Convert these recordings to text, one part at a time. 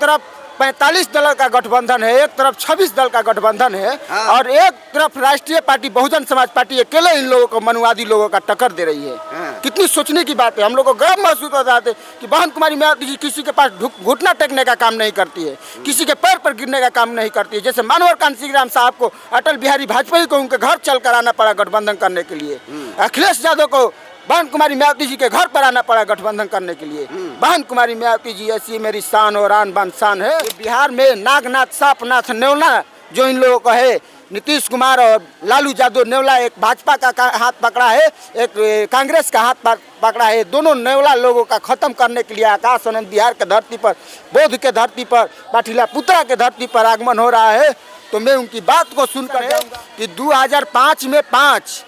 तरफ 45 दल का गठबंधन है, एक तरफ 26 दल का गठबंधन है। हाँ। और एक तरफ राष्ट्रीय पार्टी बहुजन समाज पार्टी अकेले इन लोगों को मनुवादी लोगों का टक्कर दे रही है। हाँ। कितनी सोचने की बात है। हम लोग को गर्व महसूस होता है कि बहन कुमारी मायावती जी किसी के पास घुटना टेकने का काम नहीं करती है, किसी के पैर पर गिरने का काम नहीं करती है। जैसे मानवर कांशीराम साहब को अटल बिहारी वाजपेयी को उनके घर चल कर आना पड़ा गठबंधन करने के लिए, अखिलेश यादव को बहन कुमारी मायावती जी के घर पर आना पड़ा गठबंधन करने के लिए। बहन कुमारी मायावती जी ऐसी मेरी शान और आन बान शान है। बिहार में नागनाथ सापनाथ नेवला जो इन लोगों का है, नीतीश कुमार और लालू यादव नेवला, एक भाजपा का हाथ पकड़ा है, एक कांग्रेस का हाथ पकड़ा है। दोनों नेवला लोगों का खत्म करने के लिए आकाश आनंद बिहार के धरती पर, बौद्ध के धरती पर, पाटिलापुत्रा के धरती पर आगमन हो रहा है। तो मैं उनकी बात को सुनकर कि 2005 में 5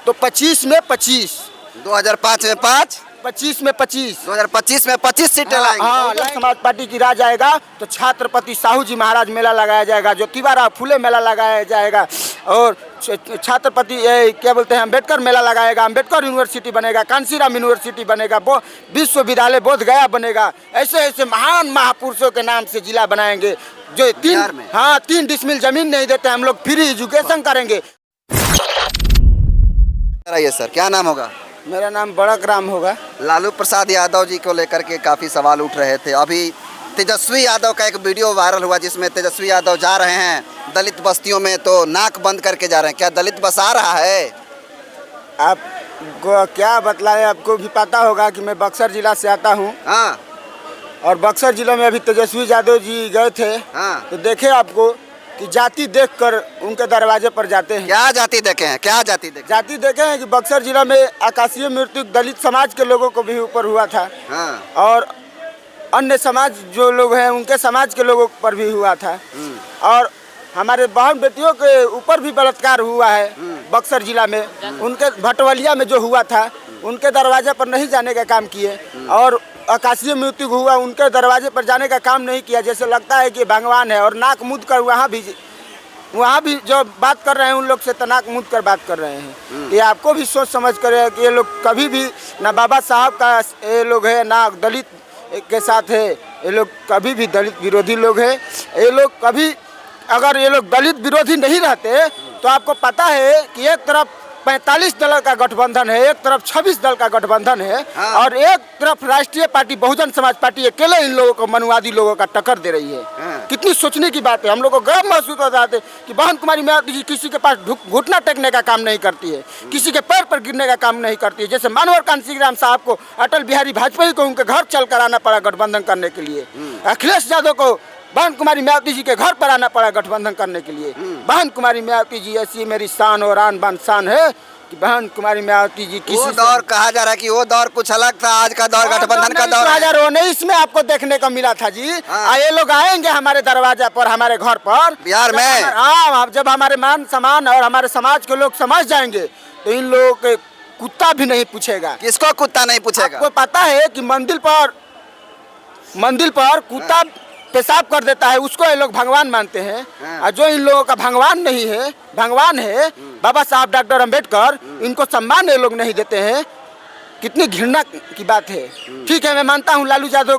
तो 25 में 25, 2005 में 5, 25 में 25, 2025 में 25 सीटें लाएंगे। हाँ, समाज पार्टी की राज आएगा तो छत्रपति साहू जी महाराज मेला लगाया जाएगा, ज्योतिबा फूले मेला लगाया जाएगा, और छत्रपति क्या बोलते हैं अम्बेडकर मेला लगाएगा, अम्बेडकर यूनिवर्सिटी बनेगा, कांशीराम यूनिवर्सिटी बनेगा, विश्वविद्यालय बोध गया बनेगा। ऐसे ऐसे महान महापुरुषों के नाम से जिला बनाएंगे। जो 3 डिसमिल जमीन नहीं देते हम लोग फ्री एजुकेशन करेंगे। ये सर क्या नाम होगा? मेरा नाम बड़क राम होगा। लालू प्रसाद यादव जी को लेकर के काफ़ी सवाल उठ रहे थे। अभी तेजस्वी यादव का एक वीडियो वायरल हुआ जिसमें तेजस्वी यादव जा रहे हैं दलित बस्तियों में, तो नाक बंद करके जा रहे हैं। क्या दलित बस आ रहा है? आपको क्या बतलाए, आपको भी पता होगा कि मैं बक्सर जिला से आता हूँ। हाँ। और बक्सर जिला में अभी तेजस्वी यादव जी गए थे। हाँ। तो देखे आपको कि जाति देखकर उनके दरवाजे पर जाते हैं। क्या जाति देखे हैं? क्या जाति देखे? जाति देखे हैं कि बक्सर जिला में आकाशीय मृत्यु दलित समाज के लोगों को भी ऊपर हुआ था। हाँ। और अन्य समाज जो लोग हैं उनके समाज के लोगों पर भी हुआ था। और हमारे बहन बेटियों के ऊपर भी बलात्कार हुआ है बक्सर जिला में। उनके भटवलिया में जो हुआ था उनके दरवाजे पर नहीं जाने का काम किए, और आकाशीय मृत्यु हुआ उनके दरवाजे पर जाने का काम नहीं किया। जैसे लगता है कि भगवान है, और नाक मूंद कर वहाँ भी जो बात कर रहे हैं उन लोग से नाक मूंद कर बात कर रहे हैं। ये आपको भी सोच समझ कर कि ये लोग कभी भी ना बाबा साहब का ये लोग है, ना दलित के साथ है। ये लोग कभी भी दलित विरोधी लोग हैं। ये लोग कभी अगर ये लोग दलित विरोधी नहीं रहते तो आपको पता है कि एक तरफ 45 दल का गठबंधन है, एक तरफ 26 दल का गठबंधन है। हाँ। और एक तरफ राष्ट्रीय पार्टी बहुजन समाज पार्टी अकेले इन लोगों को मनुवादी लोगों का टक्कर दे रही है। हाँ। कितनी सोचने की बात है। हम लोग को गर्व महसूस होता है कि बहन कुमारी मायावती जी किसी के पास घुटना टेकने का काम नहीं करती है, किसी के पैर पर गिरने का काम नहीं करती है। जैसे मानवर कांशीराम साहब को अटल बिहारी वाजपेयी को उनके घर चल कर आना पड़ा गठबंधन करने के लिए, अखिलेश यादव को बहन कुमारी मायावती जी के घर पर आना पड़ा गठबंधन करने के लिए। बहन कुमारी मायावती जी ऐसी मेरी शान और आन बान शान है कि बहन कुमारी मायावती जी किसी वो दौर कहा जा रहा है कि वो दौर कुछ अलग था, आज का दौर गठबंधन का दौर है। 2019 में आपको देखने को मिला था जी। हाँ। ये लोग आएंगे हमारे दरवाजे पर, हमारे घर पर बिहार में। हाँ, जब हमारे मान सम्मान और हमारे समाज के लोग समझ जाएंगे तो इन लोगों के कुत्ता भी नहीं पूछेगा। किसको कुत्ता नहीं पूछेगा? आपको पता है कि मंदिर पर कुत्ता पेशाब कर देता है, उसको ये लोग भगवान मानते हैं। और जो इन लोगों का भगवान नहीं है, भगवान है बाबा साहब डॉक्टर अम्बेडकर, इनको सम्मान ये लोग नहीं देते हैं। कितनी घृणा की बात है। ठीक है, मैं मानता हूँ लालू यादव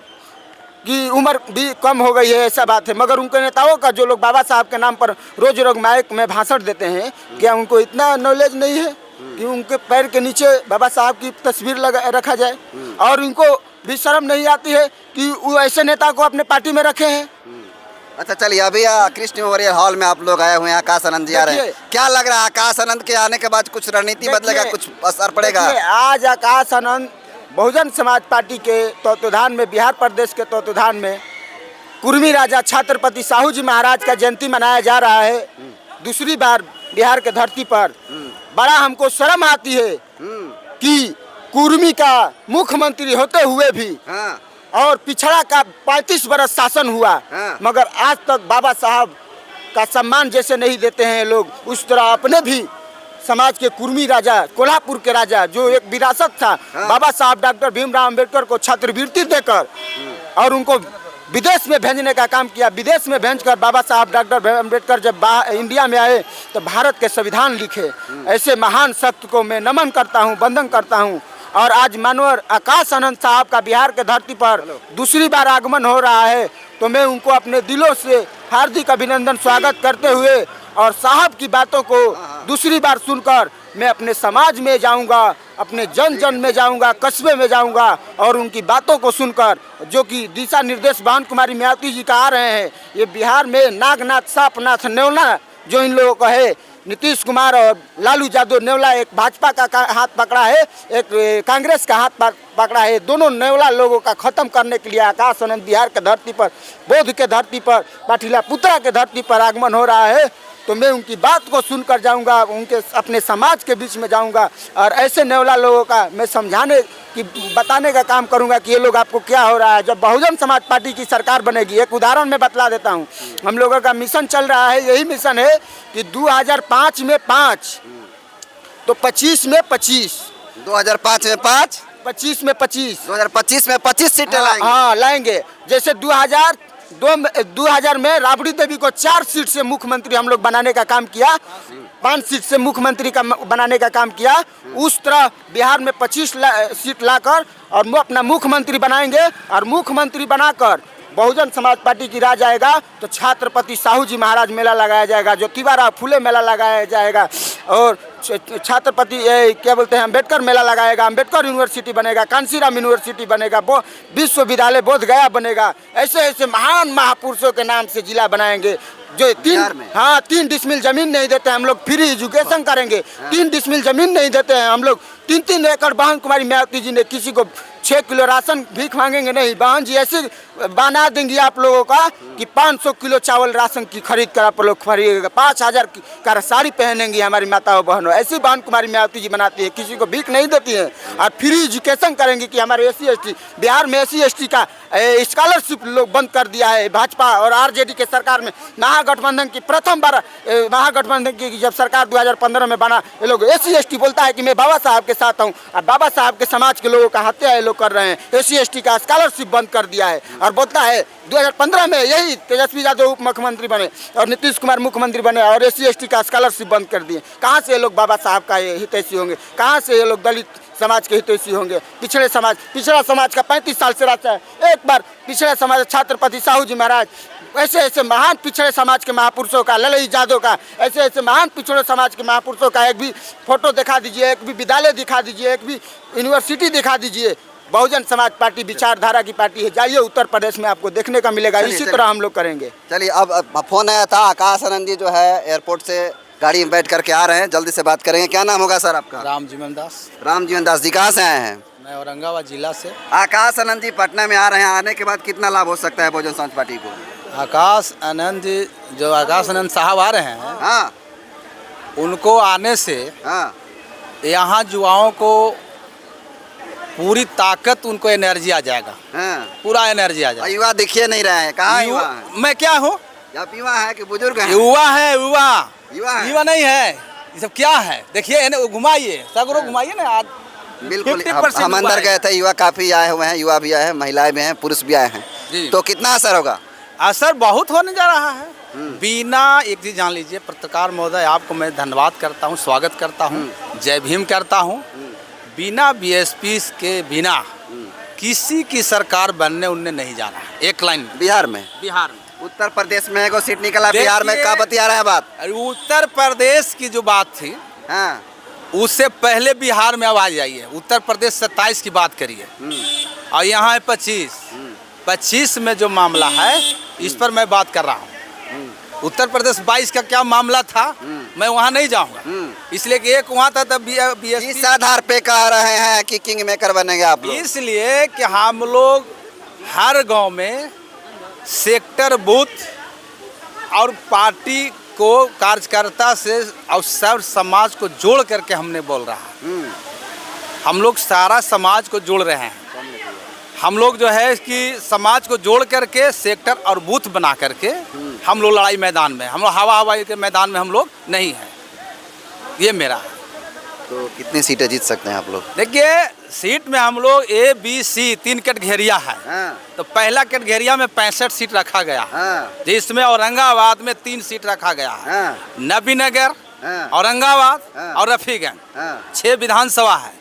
की उम्र भी कम हो गई है, ऐसा बात है, मगर उनके नेताओं का जो लोग बाबा साहब के नाम पर रोज रोज माइक में भाषण देते हैं, क्या उनको इतना नॉलेज नहीं है कि उनके पैर के नीचे बाबा साहब की तस्वीर रखा जाए? और उनको भी शर्म नहीं आती है कि वो ऐसे नेता को अपने पार्टी में रखे हैं। अच्छा चलिए, अभी कृष्ण मेमोरियल हॉल में आप लोग आए हुए हैं, आकाश आनंद जी आ रहे हैं। क्या लग रहा है आकाश आनंद के आने के बाद कुछ रणनीति बदलेगा, कुछ असर पड़ेगा? आज आकाश आनंद बहुजन समाज पार्टी के तत्वाधान में, बिहार प्रदेश के तत्वाधान में कुर्मी राजा छत्रपति साहू जी महाराज का जयंती मनाया जा रहा है। दूसरी बार बिहार के धरती पर बड़ा हमको शर्म आती है कि कुर्मी का मुख्यमंत्री होते हुए भी और पिछड़ा का 35 बरस शासन हुआ, मगर आज तक बाबा साहब का सम्मान जैसे नहीं देते हैं लोग, उस तरह अपने भी समाज के कुर्मी राजा, कोल्हापुर के राजा, जो एक विरासत था, बाबा साहब डॉक्टर भीमराव अंबेडकर को छात्रवृत्ति देकर और उनको विदेश में भेजने का काम किया। विदेश में भेजकर बाबा साहब डॉक्टर अम्बेडकर जब इंडिया में आए तो भारत के संविधान लिखे। ऐसे महान शख्स को मैं नमन करता हूँ, वंदन करता हूँ। और आज मानवर आकाश आनंद साहब का बिहार के धरती पर दूसरी बार आगमन हो रहा है, तो मैं उनको अपने दिलों से हार्दिक अभिनंदन स्वागत करते हुए और साहब की बातों को दूसरी बार सुनकर मैं अपने समाज में जाऊंगा, अपने जन जन में जाऊंगा, कस्बे में जाऊंगा और उनकी बातों को सुनकर जो कि दिशा निर्देश भानु कुमारी मायावती जी का आ रहे हैं। ये बिहार में नागनाथ सापनाथ नेवला जो इन लोगों का है, नीतीश कुमार और लालू यादव नेवला, एक भाजपा का हाथ पकड़ा है, एक कांग्रेस का हाथ पकड़ा है। दोनों नेवला लोगों का ख़त्म करने के लिए आकाश आनंद बिहार के धरती पर, बौद्ध के धरती पर, पाटिलापुत्रा के धरती पर आगमन हो रहा है। तो मैं उनकी बात को सुनकर जाऊंगा, उनके अपने समाज के बीच में जाऊंगा और ऐसे नेवला लोगों का मैं समझाने की बताने का काम करूंगा कि ये लोग आपको क्या हो रहा है। जब बहुजन समाज पार्टी की सरकार बनेगी, एक उदाहरण मैं बतला देता हूं, हम लोगों का मिशन चल रहा है, यही मिशन है कि 2005 में 5 तो 25 में 25, 2005 में 5, 25 में 25, 2025 में 25 सीटें लाएंगे। हाँ लाएंगे। जैसे 2000 में राबड़ी देवी को 4 सीट से मुख्यमंत्री हम लोग बनाने का काम किया, 5 सीट से मुख्यमंत्री का बनाने का काम किया। उस तरह बिहार में 25 सीट लाकर और अपना मुख्यमंत्री बनाएंगे और मुख्यमंत्री बनाकर बहुजन समाज पार्टी की राज आएगा तो छत्रपति साहू जी महाराज मेला लगाया जाएगा, ज्योतिबा फुले मेला लगाया जाएगा और छत्रपति क्या बोलते हैं अम्बेडकर मेला लगाएगा, अम्बेडकर यूनिवर्सिटी बनेगा, कांसीराम यूनिवर्सिटी बनेगा, विश्वविद्यालय बोध गया बनेगा। ऐसे ऐसे महान महापुरुषों के नाम से जिला बनाएंगे। जो 3 डिसमिल जमीन नहीं देते हम लोग फ्री एजुकेशन करेंगे। 3 डिसमिल जमीन नहीं देते हैं हम लोग, 3-3 एकड़ भानु कुमारी मायावती जी ने किसी को 6 किलो राशन भीख मांगेंगे नहीं। बहन जी ऐसे बना देंगी आप लोगों का कि 500 किलो चावल राशन की खरीद कर आप लोग खरीदेगा, 5000 का साड़ी पहनेंगी हमारी माताओं बहनों। ऐसी भानु कुमारी मायावती जी बनाती है, किसी को भीख नहीं देती है और फ्री एजुकेशन करेंगी कि हमारे SC/ST बिहार में SC/ST का स्कॉलरशिप लोग बंद कर दिया है। भाजपा और RJD के सरकार में महागठबंधन की प्रथम बार महागठबंधन की जब सरकार 2015 में बना, ये लोग SC/ST बोलता है कि मैं बाबा साहब के साथ हूँ और बाबा साहब के समाज के लोगों का हत्या ये लोग कर रहे हैं। SC/ST का स्कॉलरशिप बंद कर दिया है और बोलता है 2015 में यही तेजस्वी यादव उप मुख्यमंत्री बने और नीतीश कुमार मुख्यमंत्री बने और SC/ST का स्कॉलरशिप बंद कर दिए। कहाँ से ये लोग बाबा साहब का हितैषी होंगे? कहाँ से ये लोग दलित समाज के हितैषी होंगे? पिछड़ा समाज का 35 साल से रहता है। एक बार पिछड़ा समाज छत्रपति साहू जी महाराज, ऐसे ऐसे महान पिछड़े समाज के महापुरुषों का, ललई यादव का, ऐसे ऐसे महान पिछड़े समाज के महापुरुषों का एक भी फोटो दिखा दीजिए, एक भी विद्यालय दिखा दीजिए, एक भी यूनिवर्सिटी दिखा दीजिए। बहुजन समाज पार्टी विचारधारा की पार्टी है, जाइए उत्तर प्रदेश में आपको देखने का मिलेगा। इसी तरह हम लोग करेंगे। चलिए अब फोन आया था, आकाश आनंद जी जो है एयरपोर्ट से गाड़ी में बैठ करके आ रहे हैं, जल्दी से बात करेंगे। क्या नाम होगा सर आपका? रामजीवन दास। रामजीवन दास जी कहाँ से आए हैं? मैं औरंगाबाद जिला से। आकाश आनंद जी पटना में आ रहे हैं, आने के बाद कितना लाभ हो सकता है बहुजन समाज पार्टी को? आकाश आनंद जी जो आकाश आनंद साहब आ रहे हैं, हाँ, उनको आने से हाँ, यहाँ युवाओं को पूरी ताकत, उनको एनर्जी आ जाएगा, हाँ। पूरा एनर्जी आ जाएगा। युवा दिखिए नहीं रहे हैं, कहाँ युवा हैं? मैं क्या हूँ? आप युवा है कि बुजुर्ग हैं? युवा है, युवा युवा नहीं है। ये सब क्या है? देखिए घुमाइए, सगरो घुमाइए ना आज। बिल्कुल। हम अंदर गए थे, युवा काफी आए हुए हैं, युवा भी आए हैं, महिलाएं भी हैं, पुरुष भी आए हैं। तो कितना असर होगा? असर बहुत होने जा रहा है। बिना एक चीज जान लीजिए, पत्रकार महोदय आपको मैं धन्यवाद करता हूँ, स्वागत करता हूँ, जय भीम करता हूँ। बिना BSP के बिना किसी की सरकार बनने उनने नहीं जाना है। एक लाइन बिहार में उत्तर प्रदेश में एगो सीट निकला, बिहार में का बतिया रहे हैं बात? उत्तर प्रदेश की जो बात थी, हाँ, उससे पहले बिहार में आवाज आई है। उत्तर प्रदेश 27 की बात करिए और यहाँ है 25 में जो मामला है, इस पर मैं बात कर रहा हूँ। उत्तर प्रदेश 22 का क्या मामला था, मैं वहाँ नहीं जाऊँगा, इसलिए कि एक वहाँ था तब BSP। इस आधार पे कह रहे हैं कि किंग मेकर बनेंगे आप लोग? इसलिए कि हम लोग हर गांव में सेक्टर बूथ और पार्टी को कार्यकर्ता से और सब समाज को जोड़ करके हमने बोल रहा है। हम लोग सारा समाज को जोड़ रहे हैं। हम लोग जो है कि समाज को जोड़ करके सेक्टर और बूथ बना करके हम लोग लड़ाई मैदान में, हम लोग हवाई के मैदान में हम लोग नहीं हैं। ये मेरा है। तो कितनी सीटें जीत सकते हैं आप लोग? देखिए सीट में हम लोग A, B, C 3 कैटेगरिया है। तो पहला कैटेगरिया में 65 सीट रखा गया, जिसमें औरंगाबाद में 3 सीट रखा गया है, नबीनगर, औरंगाबाद और रफीगंज, 6 विधानसभा है।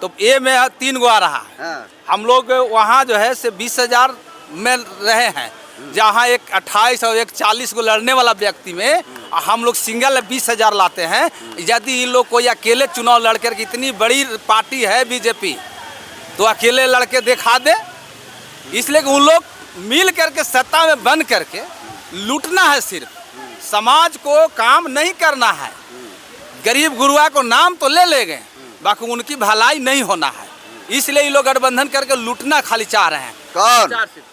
तो ए में 3 गो आ रहा है। हाँ। हम लोग वहाँ जो है से 20,000 में रहे हैं, जहाँ एक 28 और एक 40 को लड़ने वाला व्यक्ति में हम लोग सिंगल 20,000 लाते हैं। यदि इन लोग कोई अकेले चुनाव लड़कर के, इतनी बड़ी पार्टी है बीजेपी, तो अकेले लड़के दिखा दे। इसलिए कि उन लोग मिल करके सत्ता में बन करके लूटना है, सिर्फ समाज को काम नहीं करना है। गरीब गुरुआ को नाम तो ले गए, बाकी उनकी भलाई नहीं होना है। इसलिए ये लोग गठबंधन करके लूटना खाली चाह रहे हैं।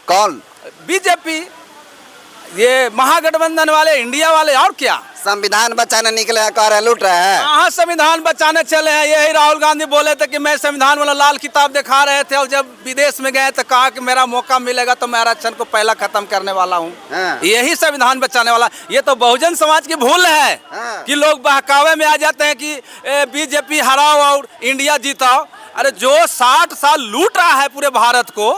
कौन? बीजेपी, ये महागठबंधन वाले, इंडिया वाले, और क्या। संविधान बचाने निकले हैं, कह रहे हैं लूट रहे हैं। हाँ, संविधान बचाने चले हैं। यही राहुल गांधी बोले थे कि मैं संविधान वाला लाल किताब दिखा रहे थे, और जब विदेश में गए तो कहा कि मेरा मौका मिलेगा तो मैं आरक्षण को पहला खत्म करने वाला हूँ। हाँ। यही संविधान बचाने वाला। ये तो बहुजन समाज की भूल है। हाँ। कि लोग बहकावे में आ जाते हैं कि बीजेपी हराओ और इंडिया जीताओ। अरे जो 60 साल लूट रहा है पूरे भारत को,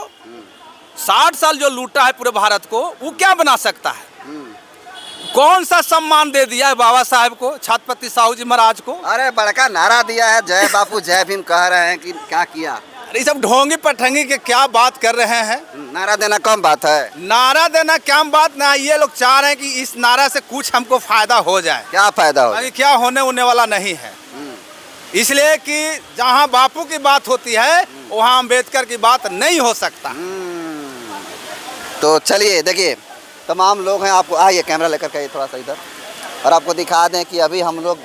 60 साल जो लूटा है पूरे भारत को, वो क्या बना सकता है? कौन सा सम्मान दे दिया है बाबा साहब को, छत्रपति साहू जी महाराज को? अरे बड़का नारा दिया है, जय बापू जय भीम कह रहे हैं कि क्या किया? अरे सब ढोंगी पठंगी के क्या बात कर रहे हैं? नारा देना कम बात है। नारा देना क्या बात ना, ये लोग चाह रहे हैं कि इस नारा से कुछ हमको फायदा हो जाए। क्या फायदा हो? अभी क्या होने वाला नहीं है। इसलिए कि जहाँ बापू की बात होती है वहाँ अम्बेडकर की बात नहीं हो सकता। तो चलिए देखिए, तमाम लोग हैं। आपको आइए, कैमरा लेकर के थोड़ा सा इधर, और आपको दिखा दें कि अभी हम लोग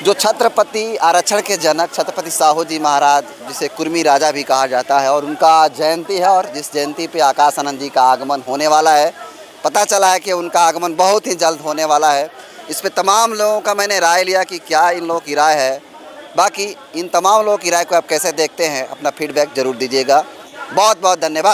जो छत्रपति आरक्षण के जनक छत्रपति साहू जी महाराज, जिसे कुर्मी राजा भी कहा जाता है, और उनका जयंती है, और जिस जयंती पे आकाश आनंद जी का आगमन होने वाला है। पता चला है कि उनका आगमन बहुत ही जल्द होने वाला है। इस पे तमाम लोगों का मैंने राय लिया कि क्या इन लोगों की राय है। बाकी इन तमाम लोगों की राय को आप कैसे देखते हैं, अपना फीडबैक ज़रूर दीजिएगा। बहुत बहुत धन्यवाद।